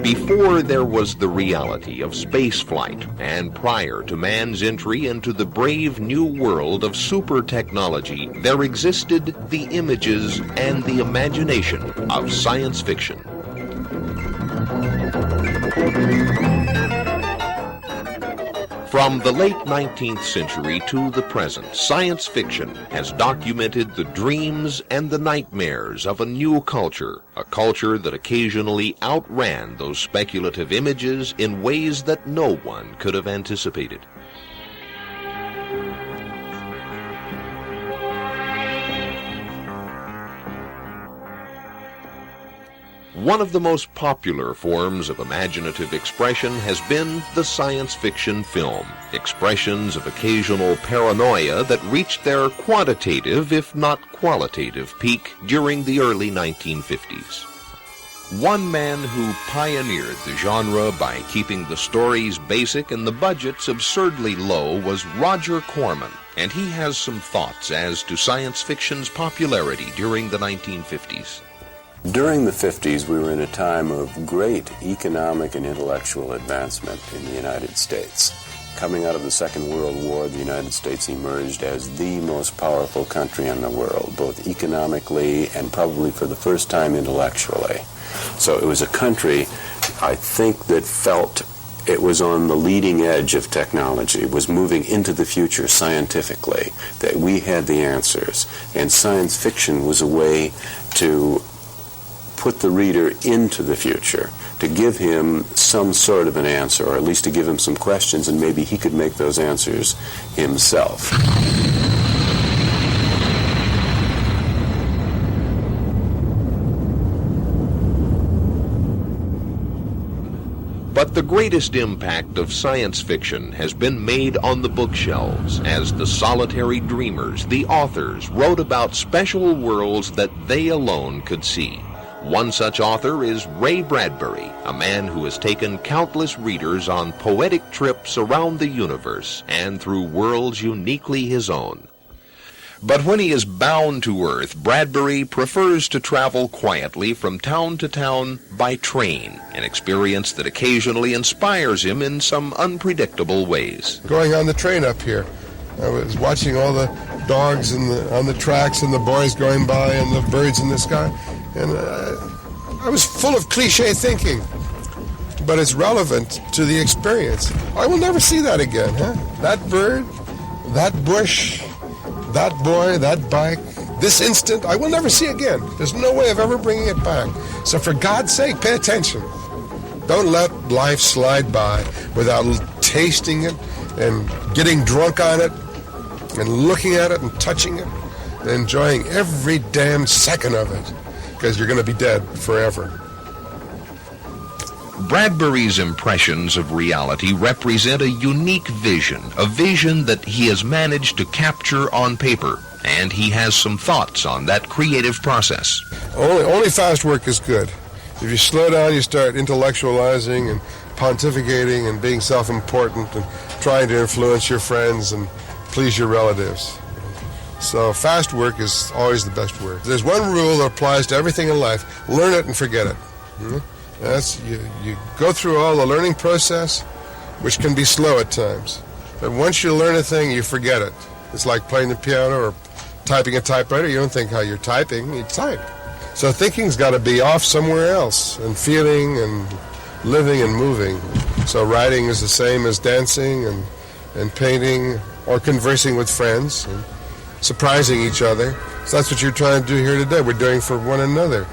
Before there was the reality of spaceflight, and prior to man's entry into the brave new world of super technology, there existed the images and the imagination of science fiction. From the late 19th century to the present, science fiction has documented the dreams and the nightmares of a new culture, a culture that occasionally outran those speculative images in ways that no one could have anticipated. One of the most popular forms of imaginative expression has been the science fiction film, expressions of occasional paranoia that reached their quantitative, if not qualitative, peak during the early 1950s. One man who pioneered the genre by keeping the stories basic and the budgets absurdly low was Roger Corman, and he has some thoughts as to science fiction's popularity during the 1950s. During the 50s, we were in a time of great economic and intellectual advancement in the United States. Coming out of the Second World War, the United States emerged as the most powerful country in the world, both economically and probably for the first time intellectually. So it was a country, I think, that felt it was on the leading edge of technology, was moving into the future scientifically, that we had the answers. And science fiction was a way to put the reader into the future, to give him some sort of an answer, or at least to give him some questions, and maybe he could make those answers himself. But the greatest impact of science fiction has been made on the bookshelves as the solitary dreamers, the authors, wrote about special worlds that they alone could see. One such author is Ray Bradbury, a man who has taken countless readers on poetic trips around the universe and through worlds uniquely his own. But when he is bound to Earth, Bradbury prefers to travel quietly from town to town by train, an experience that occasionally inspires him in some unpredictable ways. Going on the train up here, I was watching all the dogs on the tracks and the boys going by and the birds in the sky, and I was full of cliche thinking, but it's relevant to the experience. I will never see that again, huh? That bird, that bush, that boy, that bike, this instant, I will never see again. There's no way of ever bringing it back. So for God's sake, pay attention. Don't let life slide by without tasting it and getting drunk on it and looking at it and touching it and enjoying every damn second of it, because you're going to be dead forever. Bradbury's impressions of reality represent a unique vision, a vision that he has managed to capture on paper, and he has some thoughts on that creative process. Only fast work is good. If you slow down, you start intellectualizing and pontificating and being self-important and trying to influence your friends and please your relatives. So fast work is always the best work. There's one rule that applies to everything in life. Learn it and forget it. That's you go through all the learning process, which can be slow at times. But once you learn a thing, you forget it. It's like playing the piano or typing a typewriter. You don't think how you're typing, you type. So thinking's got to be off somewhere else, and feeling and living and moving. So writing is the same as dancing and painting or conversing with friends and surprising each other. So that's what you're trying to do here today. We're doing for one another.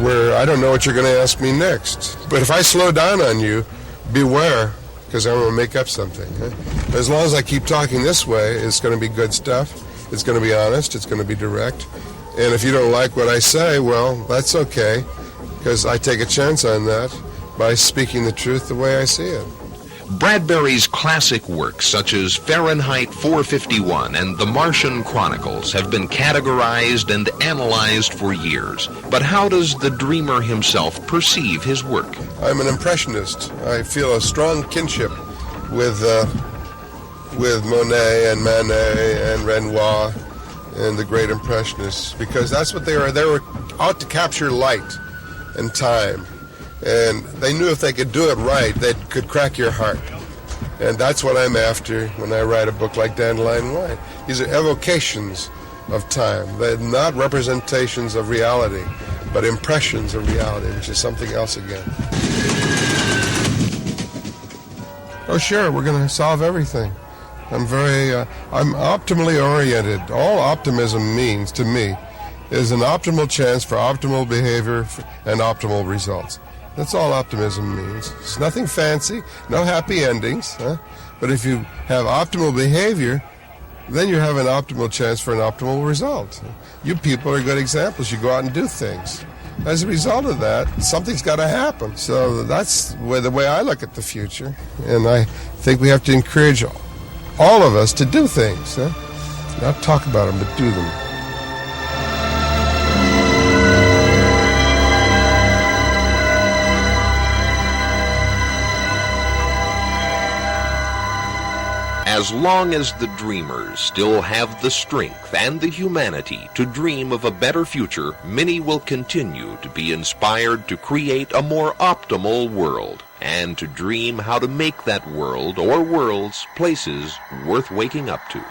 Where I don't know what you're going to ask me next. But if I slow down on you, beware, because I'm going to make up something. As long as I keep talking this way, it's going to be good stuff. It's going to be honest. It's going to be direct. And if you don't like what I say, well, that's okay, because I take a chance on that by speaking the truth the way I see it. Bradbury's classic works such as Fahrenheit 451 and The Martian Chronicles have been categorized and analyzed for years. But how does the dreamer himself perceive his work? I'm an impressionist. I feel a strong kinship with Monet and Manet and Renoir and the great impressionists, because that's what they are. They were out to capture light and time. And they knew if they could do it right, they could crack your heart. And that's what I'm after when I write a book like Dandelion Wine. These are evocations of time. They're not representations of reality, but impressions of reality, which is something else again. Oh, sure, we're going to solve everything. I'm optimally oriented. All optimism means to me is an optimal chance for optimal behavior and optimal results. That's all optimism means. It's nothing fancy, no happy endings. But if you have optimal behavior, then you have an optimal chance for an optimal result. You people are good examples. You go out and do things. As a result of that, something's got to happen. So that's the way I look at the future. And I think we have to encourage all of us to do things. Not talk about them, but do them. As long as the dreamers still have the strength and the humanity to dream of a better future, many will continue to be inspired to create a more optimal world and to dream how to make that world or worlds places worth waking up to.